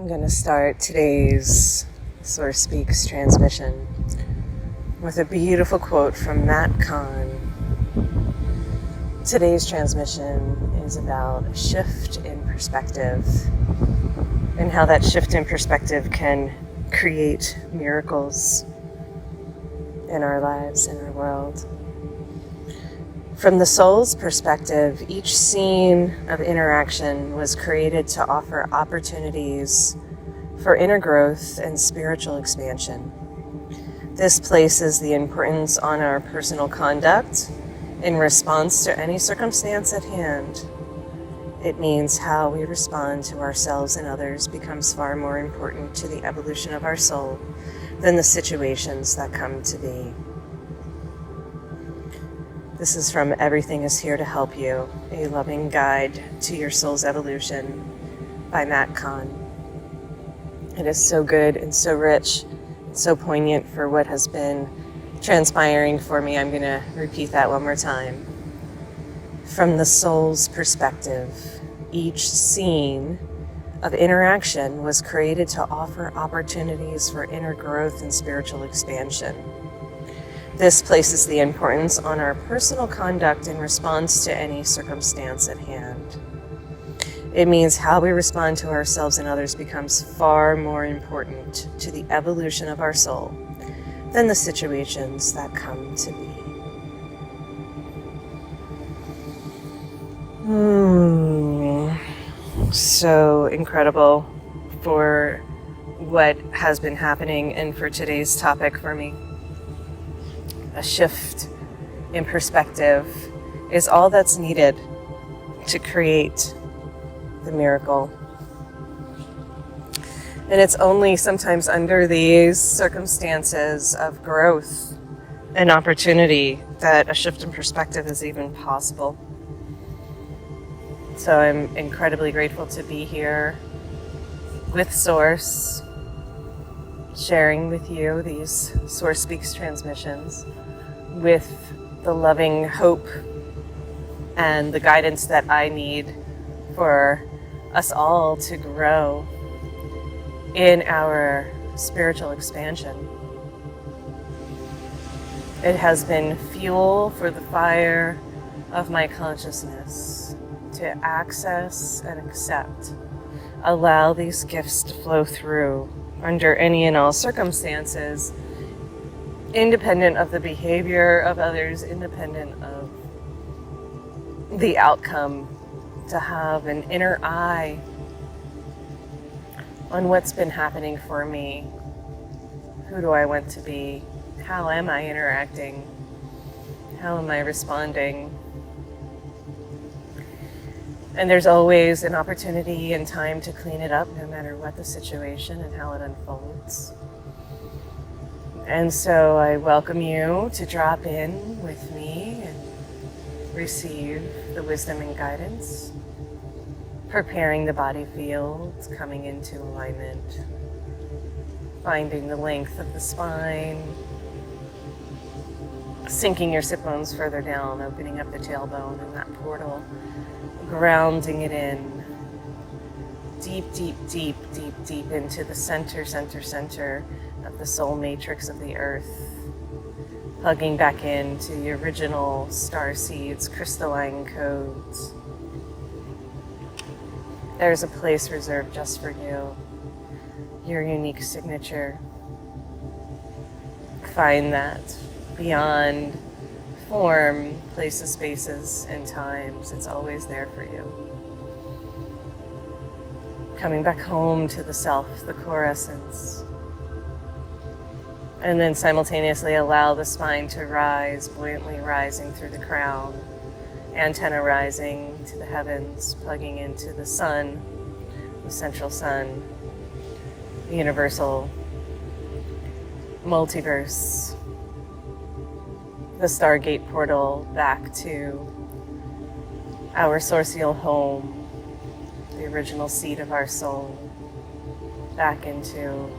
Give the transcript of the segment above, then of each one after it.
I'm going to start today's Source Speaks transmission with a beautiful quote from Matt Kahn. Today's transmission is about a shift in perspective and how that shift in perspective can create miracles in our lives, in our world. From the soul's perspective, each scene of interaction was created to offer opportunities for inner growth and spiritual expansion. This places the importance on our personal conduct in response to any circumstance at hand. It means how we respond to ourselves and others becomes far more important to the evolution of our soul than the situations that come to be. This is from Everything is Here to Help You, a loving guide to your soul's evolution by Matt Kahn. It is so good and so rich and so poignant for what has been transpiring for me. I'm going to repeat that one more time. From the soul's perspective, each scene of interaction was created to offer opportunities for inner growth and spiritual expansion. This places the importance on our personal conduct in response to any circumstance at hand. It means how we respond to ourselves and others becomes far more important to the evolution of our soul than the situations that come to be. So incredible for what has been happening and for today's topic for me. A shift in perspective is all that's needed to create the miracle. And it's only sometimes under these circumstances of growth and opportunity that a shift in perspective is even possible. So I'm incredibly grateful to be here with Source, sharing with you these Source Speaks transmissions with the loving hope and the guidance that I need for us all to grow in our spiritual expansion. It has been fuel for the fire of my consciousness to access and accept, allow these gifts to flow through under any and all circumstances, independent of the behavior of others, independent of the outcome, to have an inner eye on what's been happening for me. Who do I want to be? How am I interacting? How am I responding? And there's always an opportunity and time to clean it up, no matter what the situation and how it unfolds. And so I welcome you to drop in with me and receive the wisdom and guidance, preparing the body fields, coming into alignment, finding the length of the spine, sinking your sit bones further down, opening up the tailbone and that portal, grounding it in, deep, deep, deep, deep, deep into the center of the soul matrix of the earth, plugging back into the original star seeds, crystalline codes. There's a place reserved just for you, your unique signature. Find that beyond form, places, spaces, and times. It's always there for you. Coming back home to the self, the core essence. And then simultaneously allow the spine to rise, buoyantly rising through the crown, antenna rising to the heavens, plugging into the sun, the central sun, the universal multiverse, the Stargate portal back to our sourcial home, the original seat of our soul, back into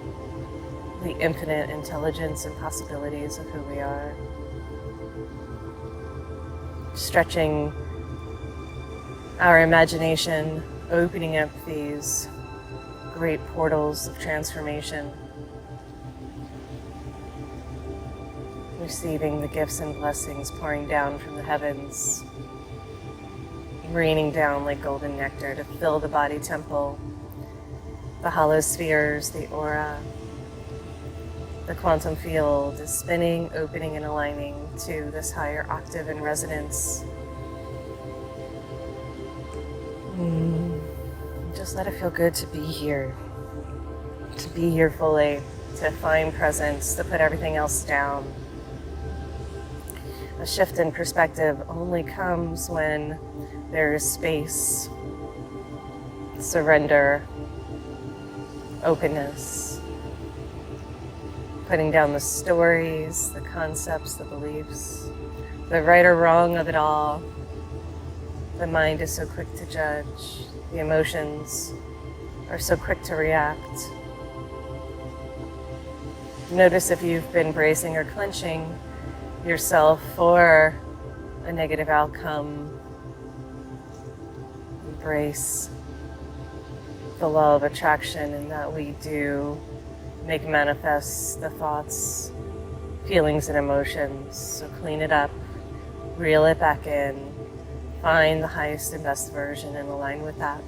the infinite intelligence and possibilities of who we are. Stretching our imagination, opening up these great portals of transformation, receiving the gifts and blessings pouring down from the heavens, raining down like golden nectar to fill the body temple, the hollow spheres, the aura. The quantum field is spinning, opening, and aligning to this higher octave and resonance. Just let it feel good to be here fully, to find presence, to put everything else down. A shift in perspective only comes when there is space, surrender, openness, putting down the stories, the concepts, the beliefs, the right or wrong of it all. The mind is so quick to judge. The emotions are so quick to react. Notice if you've been bracing or clenching yourself for a negative outcome. Embrace the law of attraction, and that we do make manifest the thoughts, feelings, and emotions. So clean it up, reel it back in, find the highest and best version and align with that.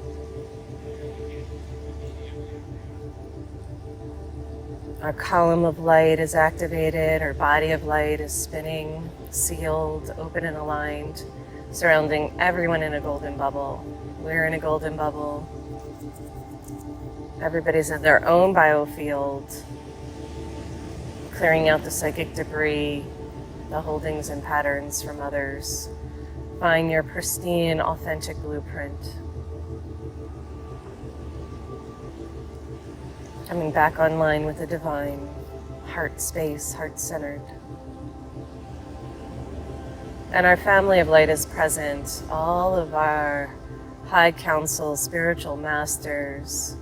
Our column of light is activated, our body of light is spinning, sealed, open and aligned, surrounding everyone in a golden bubble. We're in a golden bubble. Everybody's in their own biofield, clearing out the psychic debris, the holdings and patterns from others. Find your pristine, authentic blueprint. Coming back online with the divine, heart space, heart-centered. And our family of light is present. All of our high council, spiritual masters,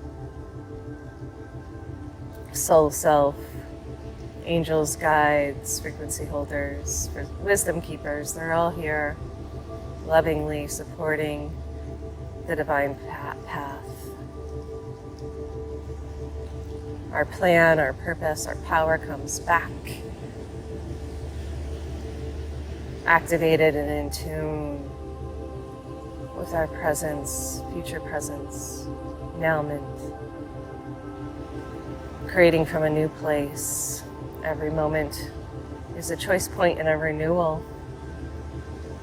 soul self, angels, guides, frequency holders, wisdom keepers, they're all here lovingly supporting the divine path. Our plan, our purpose, our power comes back, activated and in tune with our presence, future presence, now-ment, creating from a new place. Every moment is a choice point and a renewal,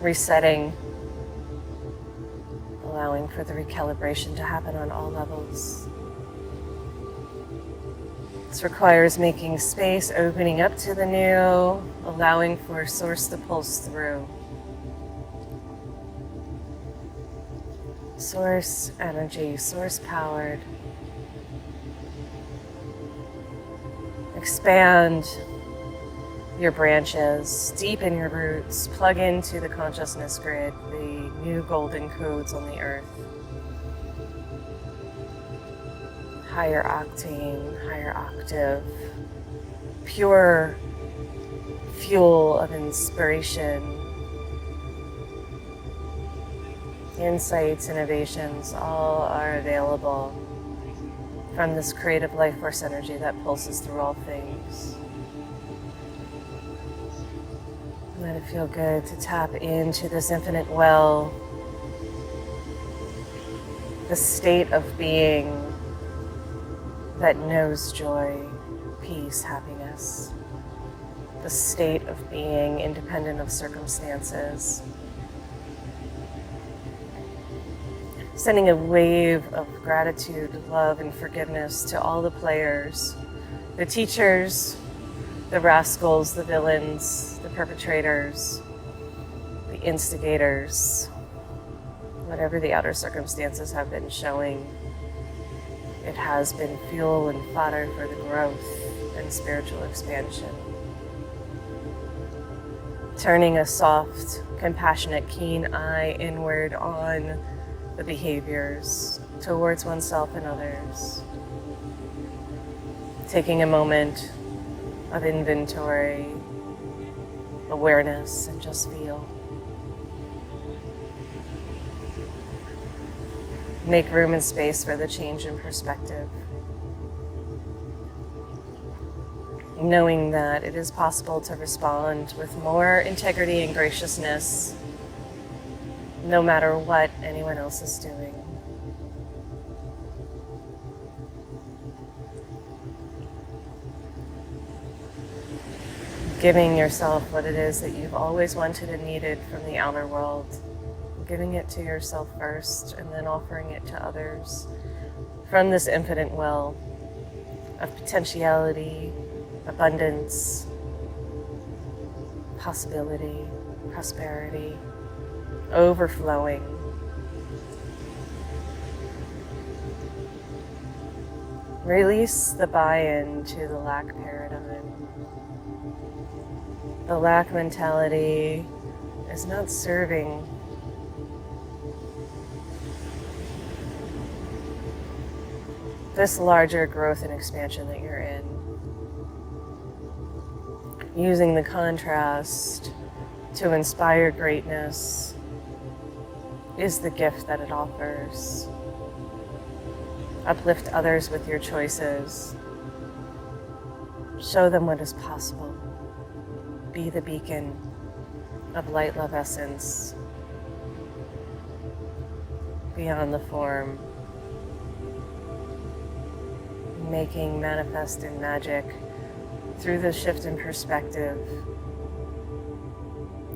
resetting, allowing for the recalibration to happen on all levels. This requires making space, opening up to the new, allowing for source to pulse through. Source energy, source powered. Expand your branches, deepen your roots, plug into the consciousness grid, the new golden codes on the earth. Higher octane, higher octave, pure fuel of inspiration, insights, innovations, all are available from this creative life force energy that pulses through all things. Let it feel good to tap into this infinite well, the state of being that knows joy, peace, happiness, the state of being independent of circumstances. Sending a wave of gratitude, love, and forgiveness to all the players, the teachers, the rascals, the villains, the perpetrators, the instigators, whatever the outer circumstances have been showing. It has been fuel and fodder for the growth and spiritual expansion. Turning a soft, compassionate, keen eye inward on the behaviors towards oneself and others. Taking a moment of inventory, awareness, and just feel. Make room and space for the change in perspective. knowing that it is possible to respond with more integrity and graciousness no matter what anyone else is doing. Giving yourself what it is that you've always wanted and needed from the outer world. Giving it to yourself first and then offering it to others from this infinite well of potentiality, abundance, possibility, prosperity, overflowing. Release the buy-in to the lack paradigm. The lack mentality is not serving this larger growth and expansion that you're in. Using the contrast to inspire greatness is the gift that it offers. Uplift others with your choices. Show them what is possible. Be the beacon of light, love, essence beyond the form. Making manifest in magic through the shift in perspective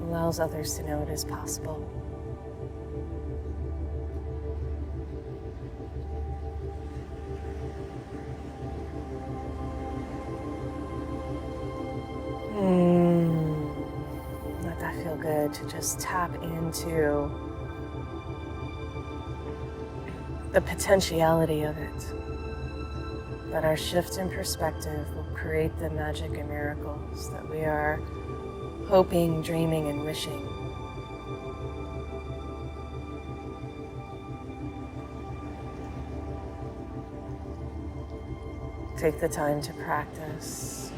allows others to know it is possible. Let that feel good to just tap into the potentiality of it. That our shift in perspective will create the magic and miracles that we are hoping, dreaming, and wishing. Take the time to practice.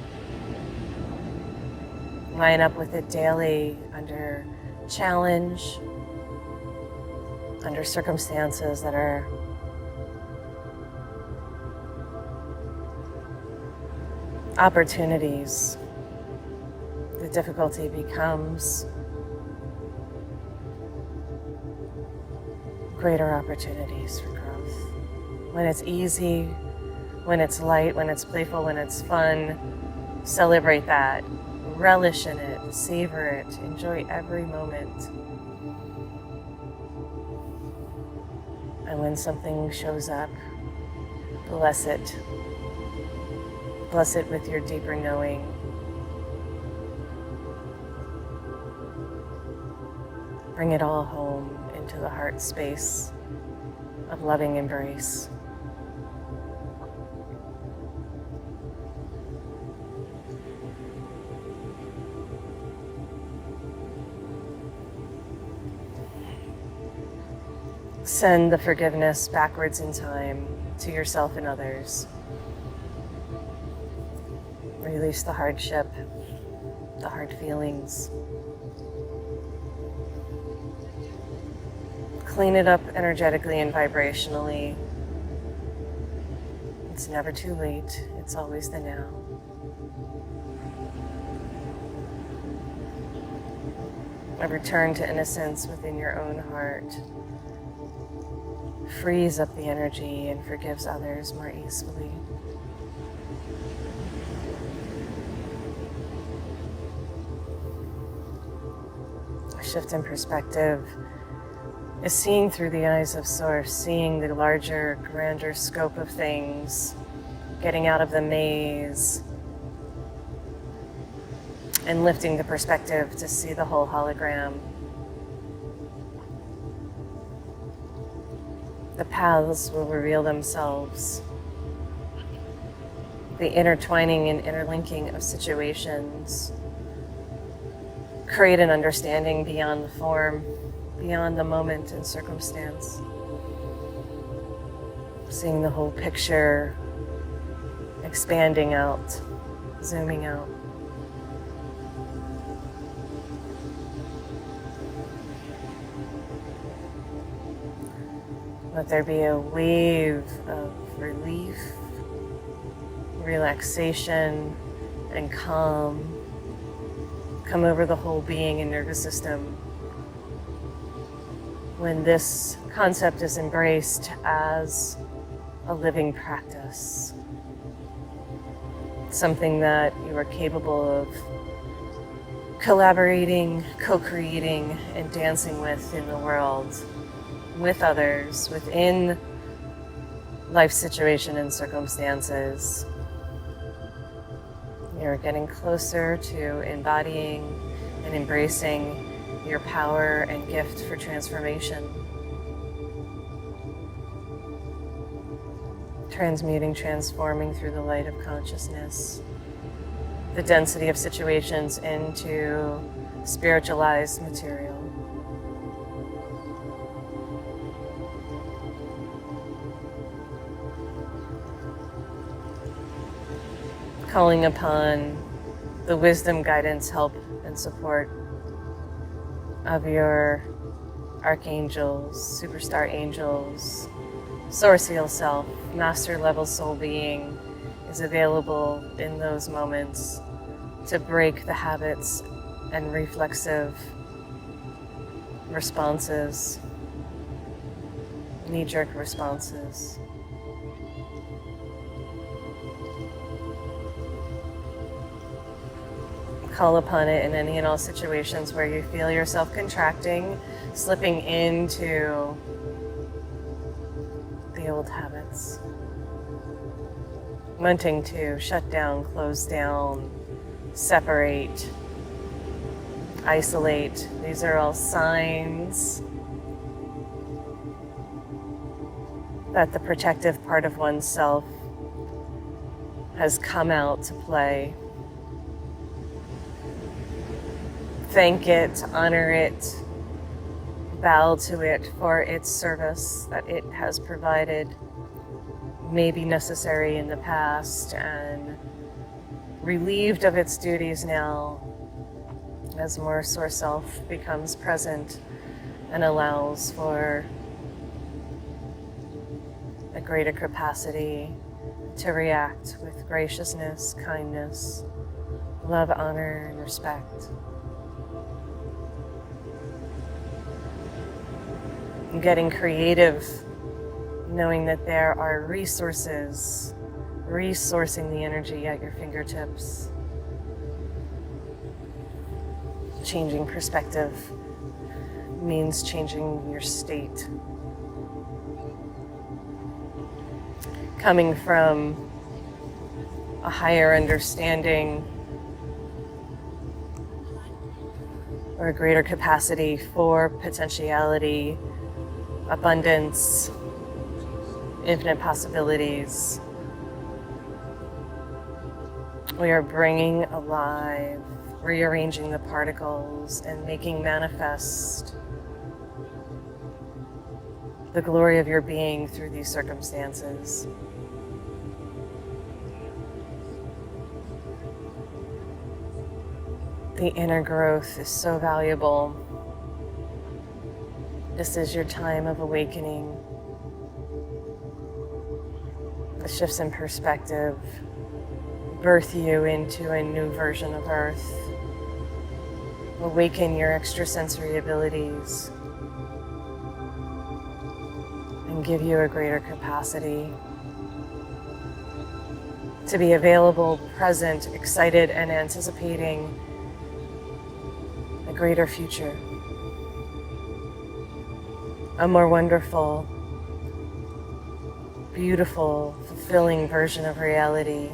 Line up with it daily under challenge, under circumstances that are opportunities. The difficulty becomes greater opportunities for growth. When it's easy, when it's light, when it's playful, when it's fun, celebrate that. Relish in it, savor it, enjoy every moment. And when something shows up, bless it. Bless it with your deeper knowing. Bring it all home into the heart space of loving embrace. Send the forgiveness backwards in time to yourself and others. Release the hardship, the hard feelings. Clean it up energetically and vibrationally. It's never too late. It's always the now. A return to innocence within your own heart frees up the energy and forgives others more easily. A shift in perspective is seeing through the eyes of Source, seeing the larger, grander scope of things, getting out of the maze, and lifting the perspective to see the whole hologram. The paths will reveal themselves. The intertwining and interlinking of situations create an understanding beyond the form, beyond the moment and circumstance. Seeing the whole picture, expanding out, zooming out. Let there be a wave of relief, relaxation, and calm come over the whole being and nervous system when this concept is embraced as a living practice, something that you are capable of collaborating, co-creating, and dancing with in the world, with others, within life situation and circumstances. You're getting closer to embodying and embracing your power and gift for transformation. Transmuting, transforming through the light of consciousness, the density of situations into spiritualized material. Calling upon the wisdom, guidance, help, and support of your archangels, superstar angels, source heal self, master level soul being is available in those moments to break the habits and reflexive responses, knee-jerk responses. Call upon it in any and all situations where you feel yourself contracting, slipping into the old habits, wanting to shut down, close down, separate, isolate. These are all signs that the protective part of oneself has come out to play. Thank it, honor it, bow to it for its service that it has provided, may be necessary in the past, and relieved of its duties now as more source self becomes present and allows for a greater capacity to react with graciousness, kindness, love, honor, and respect. Getting creative, knowing that there are resources, resourcing the energy at your fingertips. Changing perspective means changing your state. Coming from a higher understanding or a greater capacity for potentiality, abundance, infinite possibilities. We are bringing alive, rearranging the particles and making manifest the glory of your being through these circumstances. The inner growth is so valuable. This is your time of awakening. The shifts in perspective birth you into a new version of Earth. Awaken your extrasensory abilities and give you a greater capacity to be available, present, excited, and anticipating a greater future. A more wonderful, beautiful, fulfilling version of reality.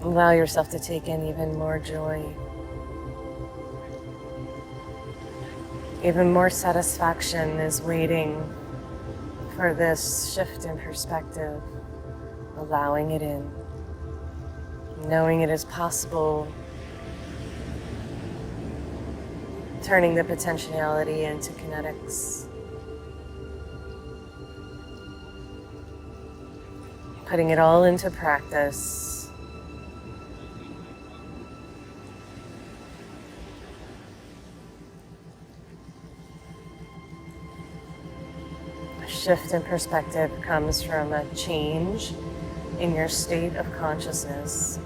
Allow yourself to take in even more joy, even more satisfaction is waiting for this shift in perspective, allowing it in, knowing it is possible, turning the potentiality into kinetics, putting it all into practice. shift in perspective comes from a change in your state of consciousness.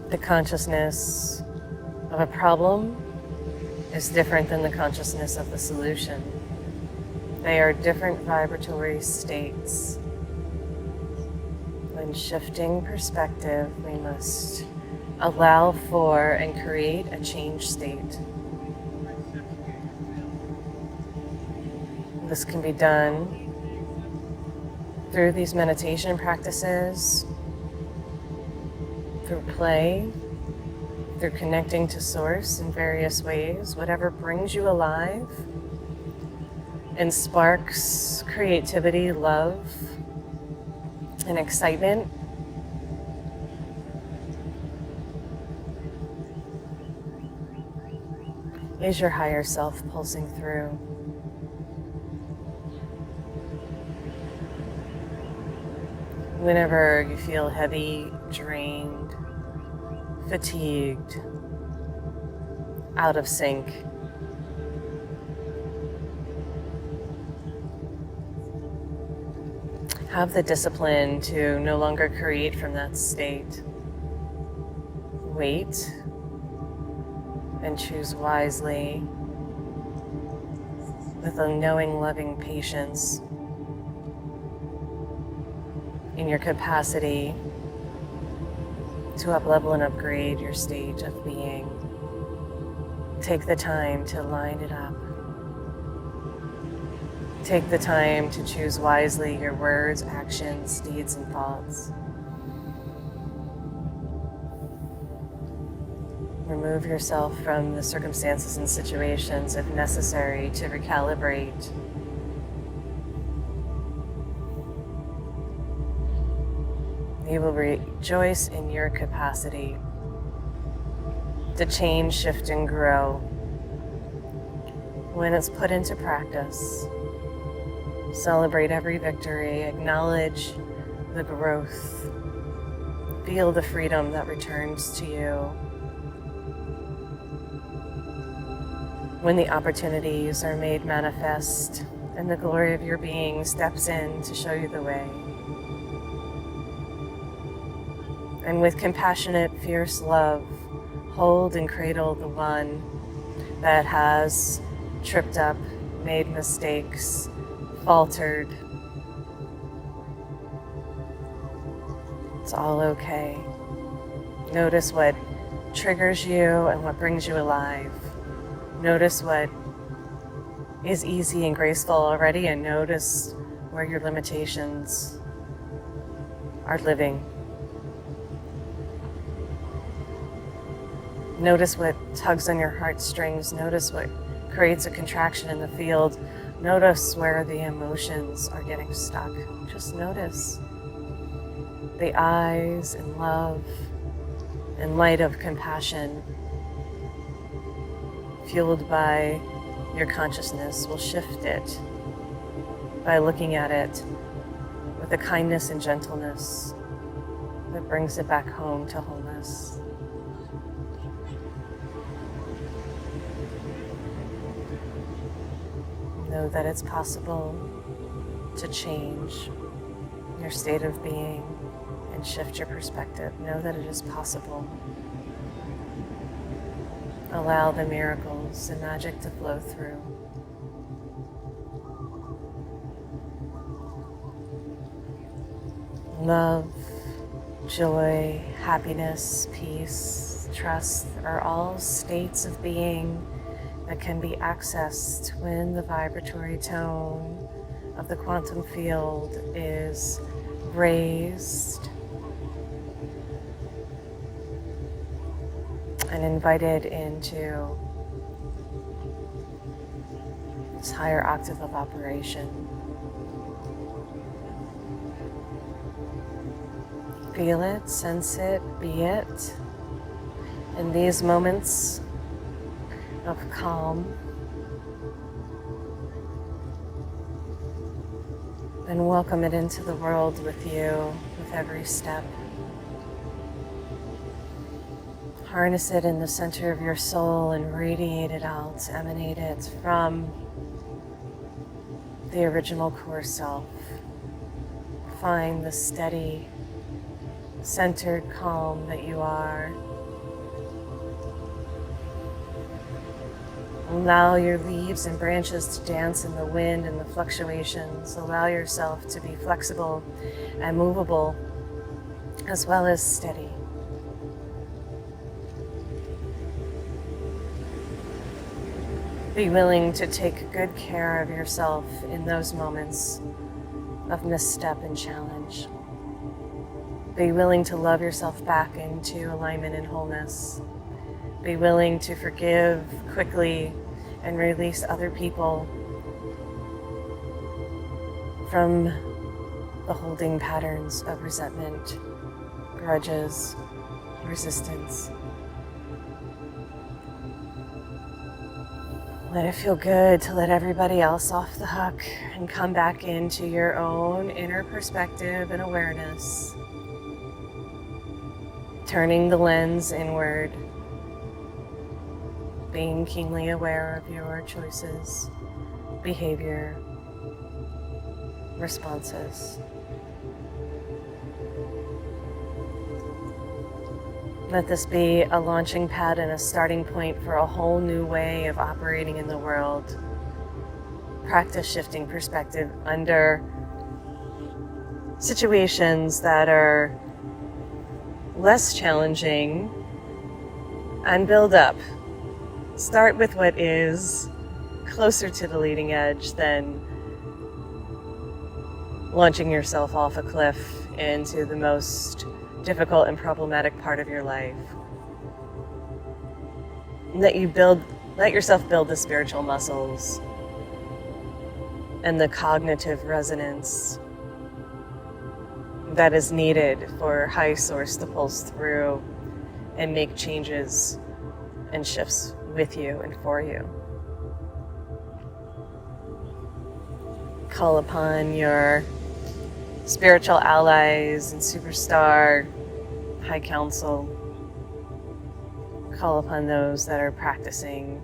The consciousness of a problem is different than the consciousness of the solution. They are different vibratory states. When shifting perspective, we must allow for and create a change state. This can be done through these meditation practices, through play, through connecting to Source in various ways, whatever brings you alive and sparks creativity, love, and excitement. Is your higher self pulsing through? Whenever you feel heavy, drained, fatigued, out of sync, have the discipline to no longer create from that state. Wait and choose wisely with a knowing, loving patience in your capacity to up-level and upgrade your state of being. Take the time to line it up. Take the time to choose wisely your words, actions, deeds, and thoughts. Remove yourself from the circumstances and situations if necessary to recalibrate. You will rejoice in your capacity to change, shift, and grow when it's put into practice. Celebrate every victory, acknowledge the growth, feel the freedom that returns to you when the opportunities are made manifest and the glory of your being steps in to show you the way. And with compassionate, fierce love, hold and cradle the one that has tripped up, made mistakes, faltered. It's all okay. Notice what triggers you and what brings you alive. Notice what is easy and graceful already, and notice where your limitations are living. Notice what tugs on your heartstrings. Notice what creates a contraction in the field. Notice where the emotions are getting stuck. Just notice. The eyes and love and light of compassion fueled by your consciousness will shift it by looking at it with a kindness and gentleness that brings it back home to wholeness. Know that it's possible to change your state of being and shift your perspective. Know that it is possible. Allow the miracles and magic to flow through. Love, joy, happiness, peace, trust are all states of being that can be accessed when the vibratory tone of the quantum field is raised and invited into this higher octave of operation. Feel it, sense it, be it. In these moments of calm, and welcome it into the world with you with every step. Harness it in the center of your soul and radiate it out, emanate it from the original core self. Find the steady, centered calm that you are. Allow your leaves and branches to dance in the wind and the fluctuations. Allow yourself to be flexible and movable, as well as steady. Be willing to take good care of yourself in those moments of misstep and challenge. Be willing to love yourself back into alignment and wholeness. Be willing to forgive quickly and release other people from the holding patterns of resentment, grudges, resistance. Let it feel good to let everybody else off the hook and come back into your own inner perspective and awareness. Turning the lens inward, being keenly aware of your choices, behavior, responses. Let this be a launching pad and a starting point for a whole new way of operating in the world. Practice shifting perspective under situations that are less challenging and build up. Start with what is closer to the leading edge than launching yourself off a cliff into the most difficult and problematic part of your life. Let yourself build the spiritual muscles and the cognitive resonance that is needed for high source to pulse through and make changes and shifts with you and for you. Call upon your spiritual allies and superstar high council. Call upon those that are practicing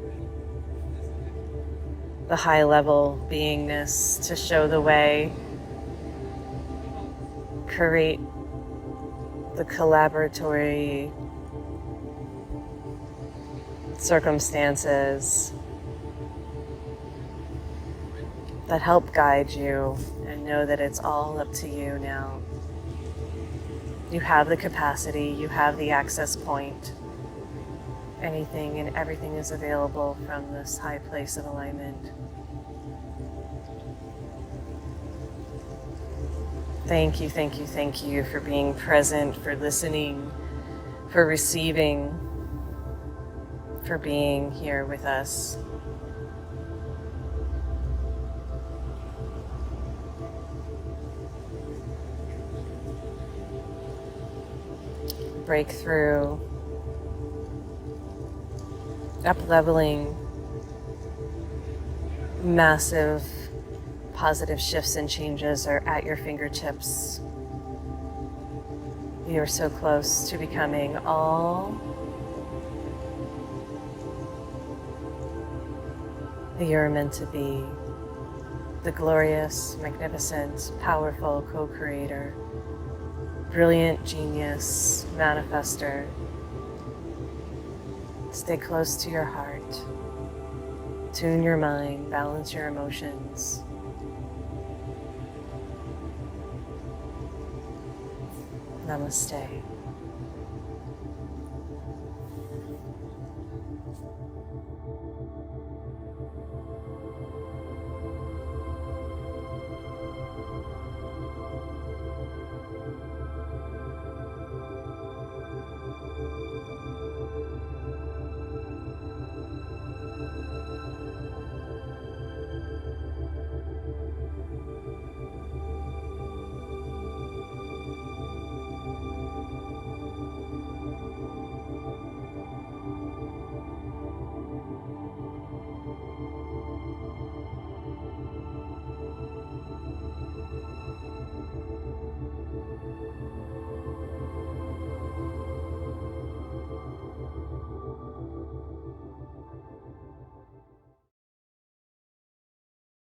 the high level beingness to show the way. Create the collaboratory circumstances that help guide you, and know that it's all up to you now. You have the capacity, you have the access point. Anything and everything is available from this high place of alignment. Thank you, thank you, thank you for being present, for listening, for receiving, for being here with us. Breakthrough, up-leveling, massive positive shifts and changes are at your fingertips. You are so close to becoming all that you're meant to be. The glorious, magnificent, powerful co-creator, brilliant genius, manifester. Stay close to your heart. Tune your mind, balance your emotions. Namaste.